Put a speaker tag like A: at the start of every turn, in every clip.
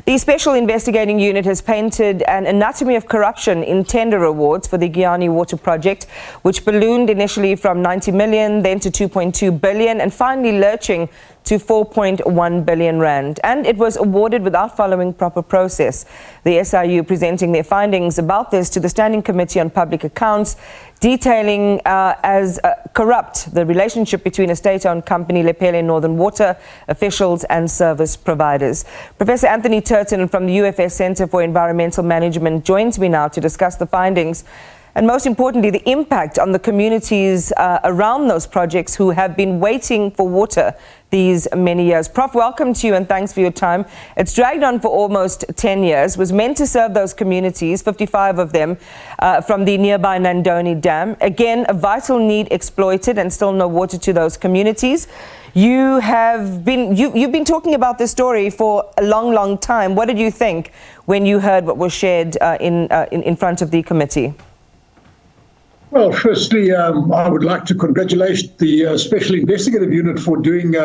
A: The Special Investigating Unit has painted an anatomy of corruption in tender awards for the Giyani Water Project, which ballooned initially from 90 million, then to 2.2 billion, and finally lurching to 4.1 billion rand. And it was awarded without following proper process. The SIU presenting their findings about this to the Standing Committee on Public Accounts, detailing as corrupt the relationship between a state-owned company, Lepelle Northern Water, officials and service providers. Professor Anthony Turton from the UFS Centre for Environmental Management joins me now to discuss the findings and, most importantly, the impact on the communities around those projects who have been waiting for water these many years. Prof, welcome to you and thanks for your time. It's dragged on for almost 10 years, was meant to serve those communities, 55 of them, from the nearby Nandoni Dam. Again, a vital need exploited and still no water to those communities. You've been talking about this story for a long time. What did you think when you heard what was shared in front of the committee?
B: Well, firstly, I would like to congratulate the Special Investigative Unit for doing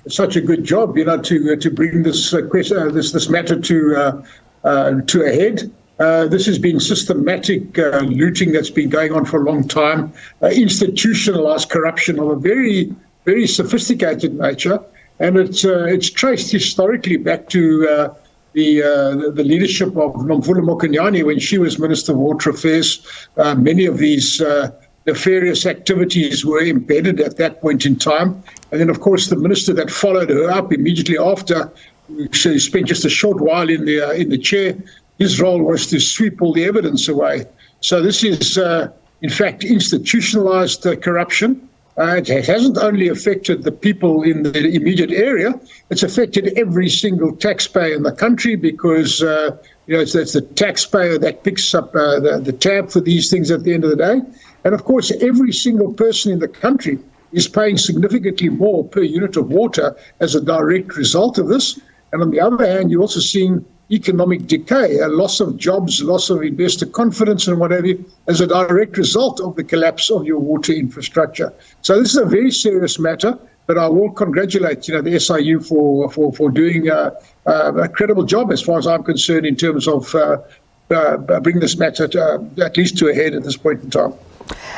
B: such a good job, to bring this this matter to a head. This has been systematic looting that's been going on for a long time, institutionalized corruption of a very, very sophisticated nature, and it's traced historically back to the leadership of Nomvula Mokonyane when she was Minister of Water Affairs. Many of these nefarious activities were embedded at that point in time. And then, of course, the minister that followed her up immediately after, she spent just a short while in the chair. His role was to sweep all the evidence away. So this is, in fact, institutionalized corruption. It hasn't only affected the people in the immediate area, it's affected every single taxpayer in the country because, it's the taxpayer that picks up the tab for these things at the end of the day. And of course, every single person in the country is paying significantly more per unit of water as a direct result of this. And on the other hand, you're also seeing economic decay, a loss of jobs, loss of investor confidence and whatever, as a direct result of the collapse of your water infrastructure. So this is a very serious matter, but I will congratulate the SIU for doing a credible job as far as I'm concerned in terms of bringing this matter at least to a head at this point in time.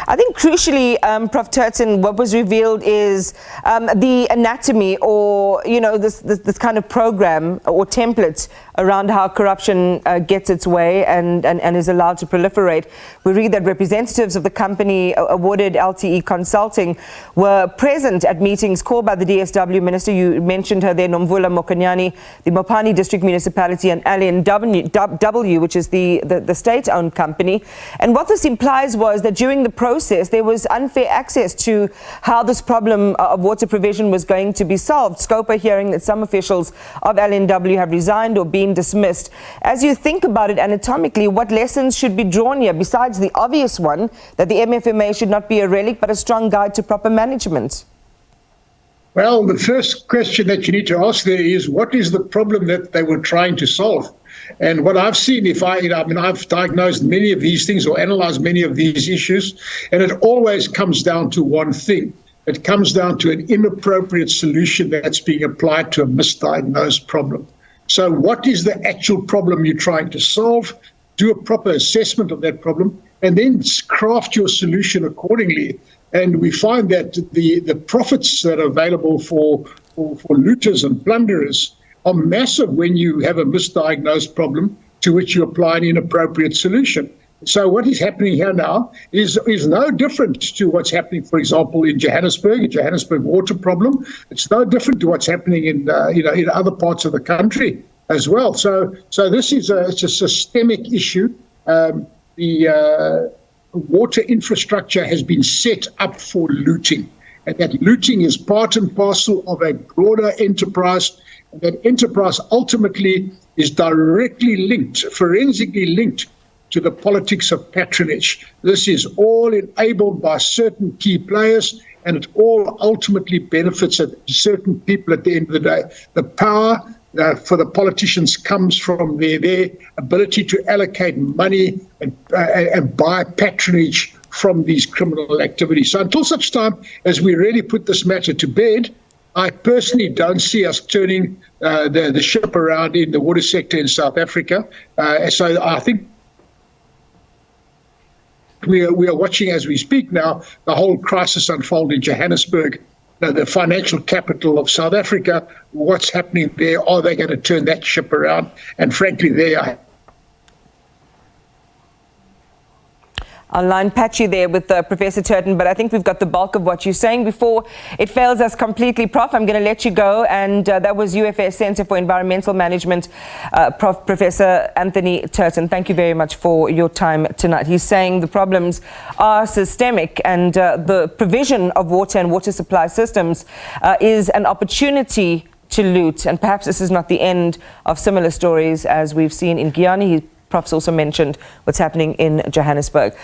A: I think crucially, Prof Turton, what was revealed is the anatomy or, this kind of program or template around how corruption gets its way and is allowed to proliferate. We read that representatives of the company awarded LTE Consulting were present at meetings called by the DSW Minister. You mentioned her there, Nomvula Mokonyane, the Mopani District Municipality, and LNW, which is the state-owned company. And what this implies was that during the process, there was unfair access to how this problem of water provision was going to be solved. Scopa hearing that some officials of LNW have resigned or been dismissed. As you think about it anatomically, what lessons should be drawn here, besides the obvious one that the MFMA should not be a relic, but a strong guide to proper management?
B: Well, the first question that you need to ask there is, what is the problem that they were trying to solve? And what I've seen, I've diagnosed many of these things or analyzed many of these issues, and it always comes down to one thing. It comes down to an inappropriate solution that's being applied to a misdiagnosed problem. So what is the actual problem you're trying to solve? Do a proper assessment of that problem, and then craft your solution accordingly. And we find that the profits that are available for looters and plunderers are massive when you have a misdiagnosed problem to which you apply an inappropriate solution. So what is happening here now is no different to what's happening, for example, in Johannesburg water problem. It's no different to what's happening in other parts of the country as well. So this is it's a systemic issue. The water infrastructure has been set up for looting, and that looting is part and parcel of a broader enterprise. That enterprise ultimately is directly linked, forensically linked, to the politics of patronage. This is all enabled by certain key players, and it all ultimately benefits certain people at the end of the day. The power for the politicians comes from their ability to allocate money and buy patronage from these criminal activities. So until such time as we really put this matter to bed, I personally don't see us turning the ship around in the water sector in South Africa. So I think we are watching as we speak now the whole crisis unfold in Johannesburg, the financial capital of South Africa. What's happening there? Are they going to turn that ship around? And frankly, they are.
A: Our line patchy there with Professor Turton, but I think we've got the bulk of what you're saying. Before it fails us completely, Prof, I'm going to let you go. And that was UFS Centre for Environmental Management, Professor Anthony Turton. Thank you very much for your time tonight. He's saying the problems are systemic, and the provision of water and water supply systems is an opportunity to loot. And perhaps this is not the end of similar stories as we've seen in Giyani. Prof's also mentioned what's happening in Johannesburg.